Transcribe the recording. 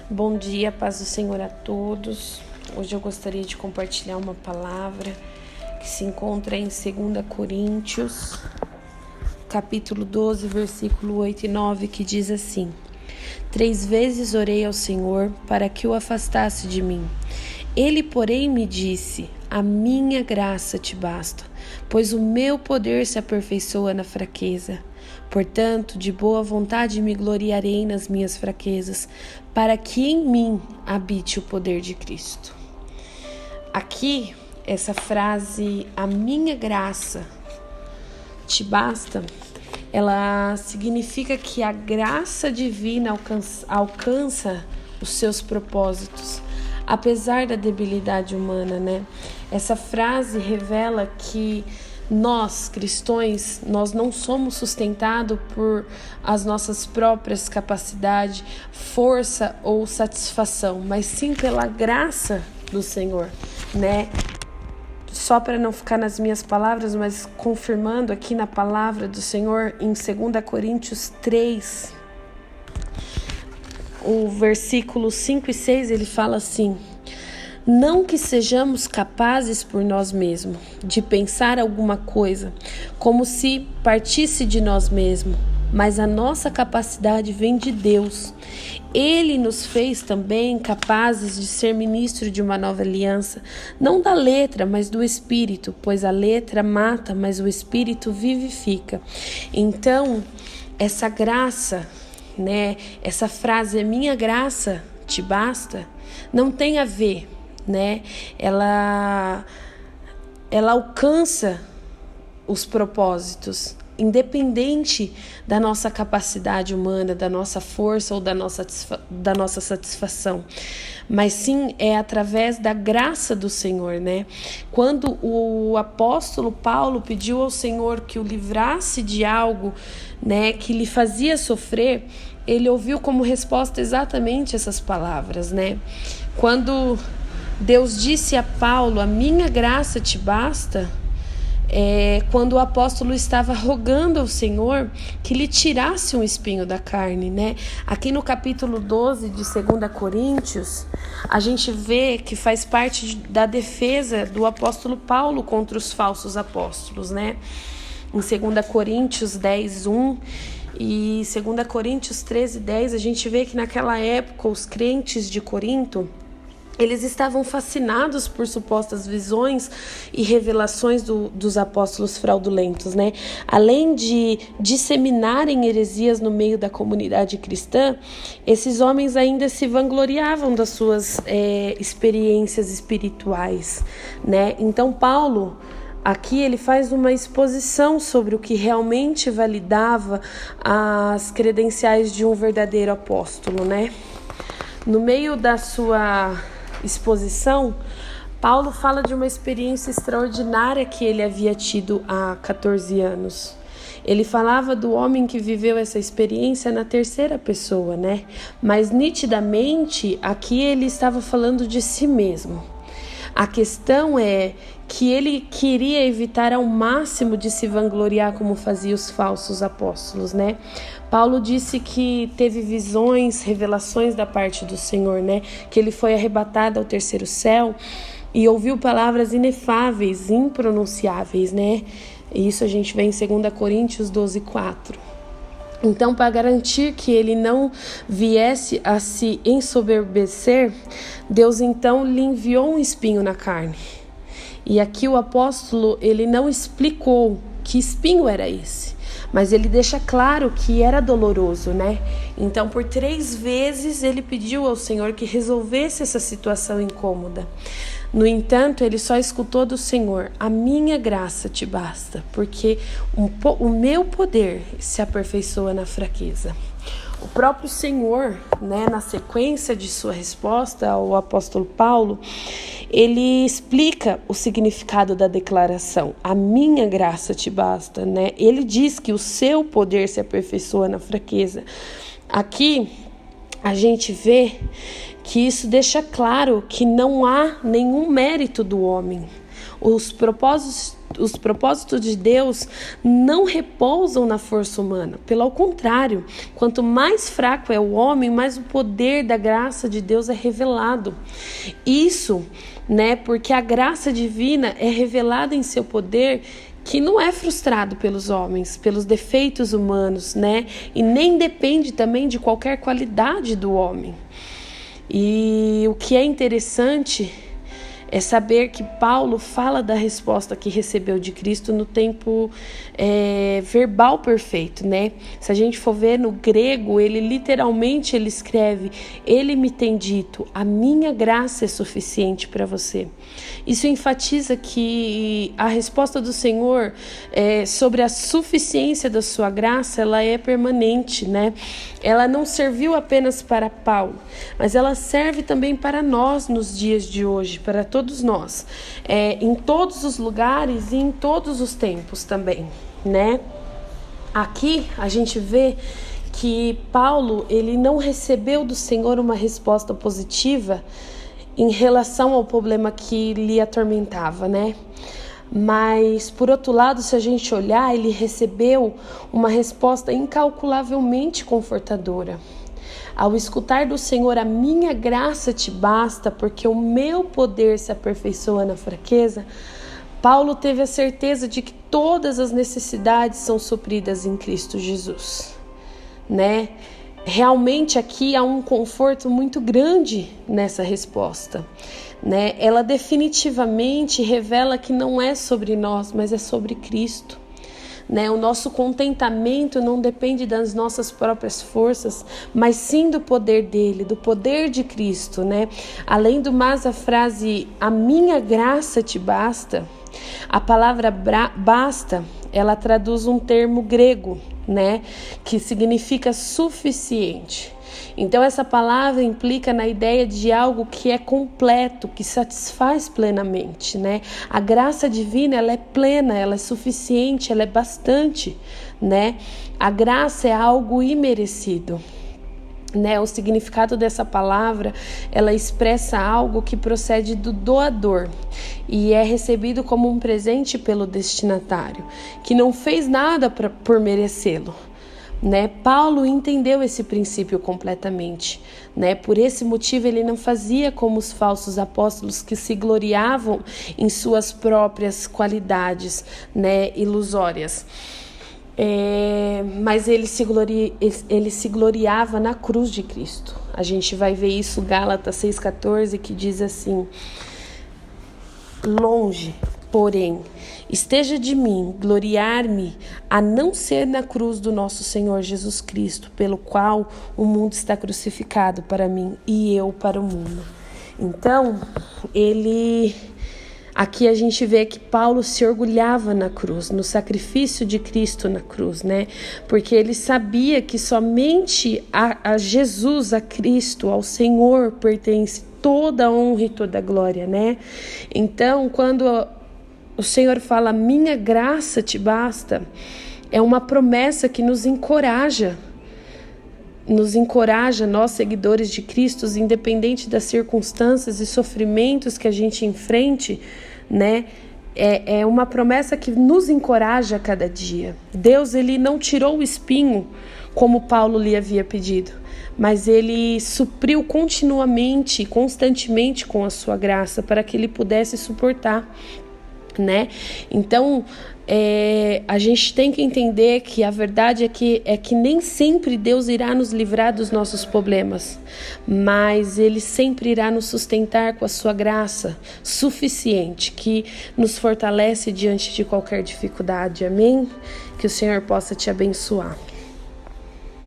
Bom dia, paz do Senhor a todos. Hoje eu gostaria de compartilhar uma palavra que se encontra em 2 Coríntios, capítulo 12, versículo 8 e 9, que diz assim: 3 vezes orei ao Senhor para que o afastasse de mim. Ele, porém, me disse: a minha graça te basta, pois o meu poder se aperfeiçoa na fraqueza. Portanto, de boa vontade me gloriarei nas minhas fraquezas, para que em mim habite o poder de Cristo. Aqui, essa frase, a minha graça te basta, ela significa que a graça divina alcança os seus propósitos, apesar da debilidade humana, né? Essa frase revela que nós, cristãos, nós não somos sustentados por as nossas próprias capacidades, força ou satisfação, mas sim pela graça do Senhor, né? Só para não ficar nas minhas palavras, mas confirmando aqui na palavra do Senhor, em 2 Coríntios 3, o versículo 5 e 6, ele fala assim: não que sejamos capazes por nós mesmos de pensar alguma coisa, como se partisse de nós mesmos, mas a nossa capacidade vem de Deus. Ele nos fez também capazes de ser ministro de uma nova aliança, não da letra, mas do Espírito, pois a letra mata, mas o Espírito vivifica. Então, essa graça, né, essa frase, minha graça te basta, não tem a ver, né? Ela alcança os propósitos, independente da nossa capacidade humana, da nossa força ou da nossa satisfação, mas sim é através da graça do Senhor, né? Quando o apóstolo Paulo pediu ao Senhor que o livrasse de algo, né, que lhe fazia sofrer, ele ouviu como resposta exatamente essas palavras, né? Quando Deus disse a Paulo, a minha graça te basta, quando o apóstolo estava rogando ao Senhor que lhe tirasse um espinho da carne, né? Aqui no capítulo 12 de 2 Coríntios, a gente vê que faz parte da defesa do apóstolo Paulo contra os falsos apóstolos, né? Em 2 Coríntios 10, 1 e 2 Coríntios 13, 10, a gente vê que naquela época os crentes de Corinto, eles estavam fascinados por supostas visões e revelações dos apóstolos fraudulentos, né? Além de disseminarem heresias no meio da comunidade cristã, esses homens ainda se vangloriavam das suas experiências espirituais, né? Então, Paulo, aqui ele faz uma exposição sobre o que realmente validava as credenciais de um verdadeiro apóstolo, né? No meio da sua exposição, Paulo fala de uma experiência extraordinária que ele havia tido há 14 anos. Ele falava do homem que viveu essa experiência na terceira pessoa, né? Mas nitidamente aqui ele estava falando de si mesmo. A questão é que ele queria evitar ao máximo de se vangloriar como faziam os falsos apóstolos, né? Paulo disse que teve visões, revelações da parte do Senhor, né? Que ele foi arrebatado ao terceiro céu e ouviu palavras inefáveis, impronunciáveis, né? E isso a gente vê em 2 Coríntios 12, 4. Então, para garantir que ele não viesse a se ensoberbecer, Deus então lhe enviou um espinho na carne. E aqui o apóstolo, ele não explicou que espinho era esse, mas ele deixa claro que era doloroso, né? Então, por 3 vezes ele pediu ao Senhor que resolvesse essa situação incômoda. No entanto, ele só escutou do Senhor: a minha graça te basta, porque o meu poder se aperfeiçoa na fraqueza. O próprio Senhor, né, na sequência de sua resposta ao apóstolo Paulo, ele explica o significado da declaração: a minha graça te basta, né? Ele diz que o seu poder se aperfeiçoa na fraqueza. Aqui a gente vê que isso deixa claro que não há nenhum mérito do homem. Os propósitos os propósitos de Deus não repousam na força humana. Pelo contrário, quanto mais fraco é o homem, mais o poder da graça de Deus é revelado. Isso, porque a graça divina é revelada em seu poder, que não é frustrado pelos homens, pelos defeitos humanos, e nem depende também de qualquer qualidade do homem. E o que é interessante é saber que Paulo fala da resposta que recebeu de Cristo no tempo verbal perfeito, Se a gente for ver no grego, ele escreve: ele me tem dito, a minha graça é suficiente para você. Isso enfatiza que a resposta do Senhor sobre a suficiência da sua graça, ela é permanente, Ela não serviu apenas para Paulo, mas ela serve também para nós nos dias de hoje, para todos nós, em todos os lugares e em todos os tempos também, Aqui a gente vê que Paulo, ele não recebeu do Senhor uma resposta positiva em relação ao problema que lhe atormentava, Mas, por outro lado, se a gente olhar, ele recebeu uma resposta incalculavelmente confortadora. Ao escutar do Senhor, a minha graça te basta, porque o meu poder se aperfeiçoa na fraqueza, Paulo teve a certeza de que todas as necessidades são supridas em Cristo Jesus, Realmente aqui há um conforto muito grande nessa resposta, Ela definitivamente revela que não é sobre nós, mas é sobre Cristo. O nosso contentamento não depende das nossas próprias forças, mas sim do poder dele, do poder de Cristo, Além do mais, a frase "a minha graça te basta", a palavra basta, ela traduz um termo grego, que significa suficiente. Então essa palavra implica na ideia de algo que é completo, que satisfaz plenamente, A graça divina, ela é plena, ela é suficiente, ela é bastante, A graça é algo imerecido. O significado dessa palavra, ela expressa algo que procede do doador e é recebido como um presente pelo destinatário, que não fez nada por merecê-lo. Paulo entendeu esse princípio completamente, Por esse motivo ele não fazia como os falsos apóstolos que se gloriavam em suas próprias qualidades, ilusórias. Mas ele se gloriava na cruz de Cristo. A gente vai ver isso em Gálatas 6,14, que diz assim: longe, porém, esteja de mim gloriar-me, a não ser na cruz do nosso Senhor Jesus Cristo, pelo qual o mundo está crucificado para mim e eu para o mundo. Então, aqui a gente vê que Paulo se orgulhava na cruz, no sacrifício de Cristo na cruz, Porque ele sabia que somente a Jesus, a Cristo, ao Senhor pertence toda a honra e toda a glória, Então, quando o Senhor fala, minha graça te basta, é uma promessa que nos encoraja, nós seguidores de Cristo, independente das circunstâncias e sofrimentos que a gente enfrente, É uma promessa que nos encoraja a cada dia. Deus, ele não tirou o espinho como Paulo lhe havia pedido, mas ele supriu continuamente, constantemente com a sua graça para que ele pudesse suportar, Então, a gente tem que entender que a verdade é que nem sempre Deus irá nos livrar dos nossos problemas, mas Ele sempre irá nos sustentar com a sua graça suficiente, que nos fortalece diante de qualquer dificuldade. Amém? Que o Senhor possa te abençoar.